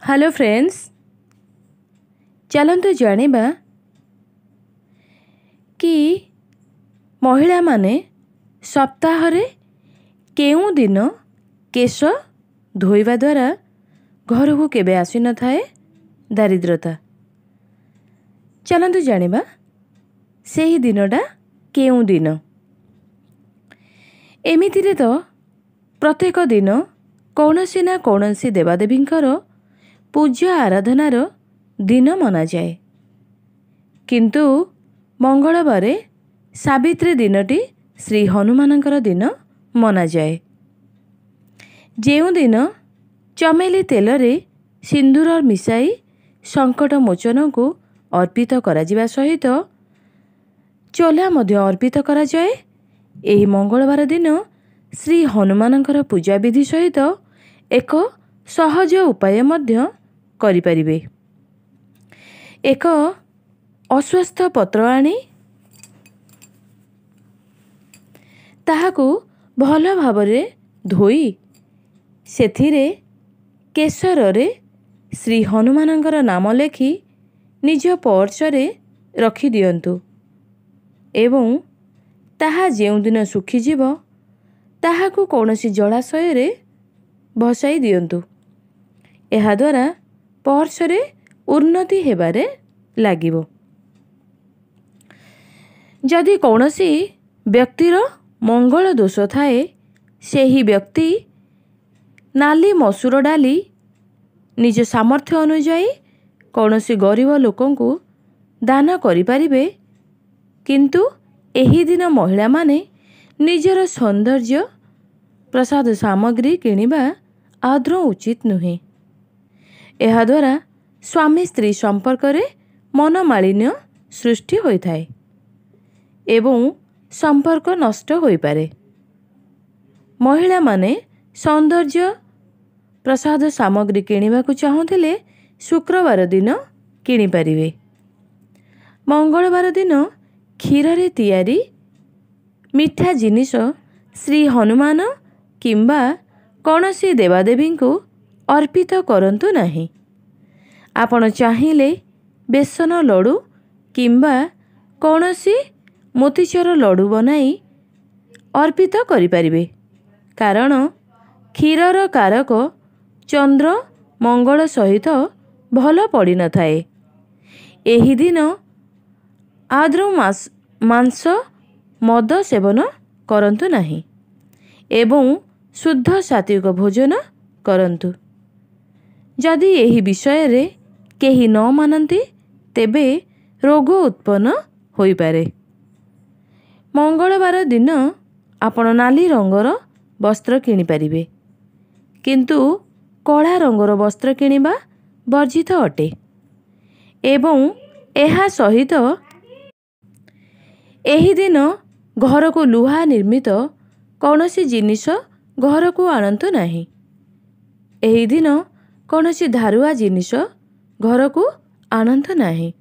Hello friends, चलतु जानिबा कि महिला माने सप्ताह रे केउं दिन केश धोइबा द्वारा घर को केबे आसी न थाए दारिद्रता। चलतु जानिबा सेही दिनटा केउं दिन। एमितिरे तो प्रत्येक दिन कौनसी ना कौनसी देवादेवींकर पूजा आराधनार दिन मना जाए, किंतु मंगलवारे सावित्री दिनटी श्री हनुमानंकर दिन मना जाए। जेउ दिन चमेली तेल रे सिंदूर मिसाई संकट मोचन को अर्पित करा जिबा सहित चोला मध्य अर्पित करा जाए। एही मंगलवार दिन श्री हनुमानंकर पूजा विधि सहित एक सहज उपाय मध्य करि परिबे। एक अस्वस्थ पत्र आनी ताहाकू भल भावरे धोई सेथिरे केशर रे श्री हनुमानंकर नाम लेखि निज पर्स रे रखि दियंतु एवं ताहा जेउ दिन सुखी जीव ताहाकू कौनसी जलाशय रे भसाई दियंतु। एहा द्वारा पर्स रे उन्नति हेबारे लागिबो। जदि कौनसी व्यक्तिर मंगल दोष थाए सेही व्यक्ति नाली मसूर डाली निज सामर्थ्य अनुजाई कौनसी गरीब लोकंकु दान करि परिबे, किंतु एही दिन महिला माने निजर सौंदर्य प्रसाद सामग्री किनिबा आदौ उचित नुहे। एहा द्वारा स्वामी स्त्री संपर्क रे मनमालिन्य सृष्टि होई थाए एवं संपर्क नष्ट होई पारे। महिला माने सौंदर्य प्रसाद सामग्री किनिबा को चाहुथिले शुक्रवार दिन किनि परिबे। मंगलवार दिन क्षीर रे तियारी मिठा जिनिस श्री हनुमान किंबा कौनसी देवादेवी को अर्पित करंतु नहीं। आपण चाहिए बेसन लडू किंबा कौनसी मोतीचर लडू बनाई अर्पित करि परिबे, कारण क्षीरर कारक चंद्र मंगल सहित भल पड़ी न थाए। एही दिन आद्रौ मांस मद सेवन करंतु नहीं एवं शुद्ध सात्विक भोजन करंतु। जदि एही विषय रे केही न मानती तेबे रोग उत्पन्न होई पारे। मंगलवार दिन आपण नाली रंगर वस्त्र किनि परिबे, किंतु कला रंगर वस्त्र किनिबा वर्जित अटे एवं एहा सहित एही दिन घर को लुहा निर्मित कौनसी जिनिस घर को आनंतु नहीं। एही दिन कौनसी धारुआ जिनिस घर को आनंतु नहीं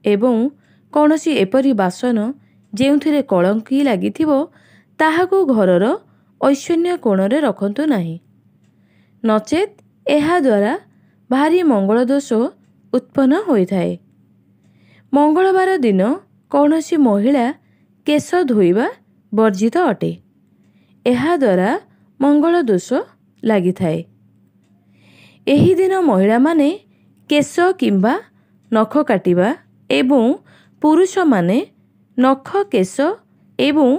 एवं कौनसी एपरी बासन जेउथिरे कलंकी लागिथिबो ताहाकू घरर ऐश्वर्य कोण रे रखंतु नहीं, नचेत एहा द्वारा भारी मंगल दोष उत्पन्न होई थाए। मंगलवार दिन कौनसी महिला केश धोइबा वर्जित अटे। एहा द्वारा मंगल दोष लागि थाए। एही दिन महिला माने केश किंबा नख काटिबा एवं पुरुष माने नख केश एवं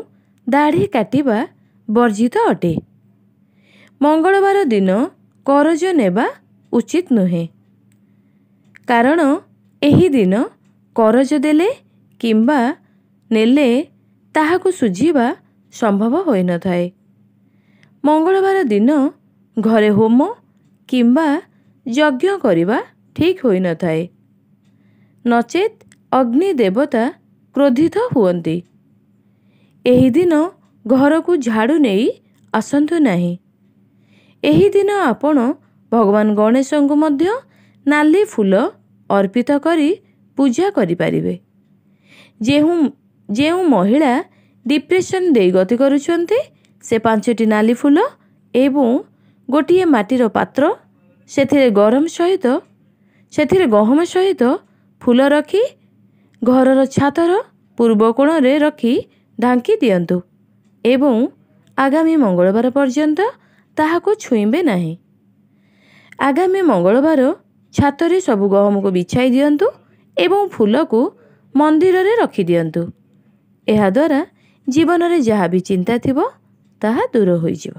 दाढ़ी काटिबा वर्जित अटे। मंगलवार दिन करज नेबा उचित नुहे, कारण एही दिन करज देले किंबा नेले ताहाकू सुझिबा संभव होई न थाए। मंगलवार दिन घरे होम किंबा यज्ञ करिबा ठीक होई न थाए, नचेत अग्नि देवता क्रोधित हुअन्ति। एही दिन घर को झाड़ू नहीं आसंतु नहीं। एही दिन आपण भगवान गणेश को मध्य नाली फूल अर्पित करी पूजा करि परिबे। जेउ महिला डिप्रेशन दे गति करुछन्ति से 5टी नाली फूल एवं गोटिए माटीर पात्र ସେଥିରେ ଗହମ ସହିତ ଫୁଲ ରଖି ଘରର ଛାତର ପୂର୍ବ କୋଣରେ ରଖି ଢାଙ୍କି ଦିଅନ୍ତୁ ଏବଂ ଆଗାମୀ ମଙ୍ଗଳବାର ପର୍ଯ୍ୟନ୍ତ ତାହାକୁ ଛୁଇଁବେ ନାହିଁ। ଆଗାମୀ ମଙ୍ଗଳବାର ଛାତରେ ସବୁ ଗହମକୁ ବିଛାଇ ଦିଅନ୍ତୁ ଏବଂ ଫୁଲକୁ ମନ୍ଦିରରେ ରଖିଦିଅନ୍ତୁ। ଏହାଦ୍ୱାରା ଜୀବନରେ ଯାହା ବି ଚିନ୍ତା ଥିବ ତାହା ଦୂର ହୋଇଯିବ।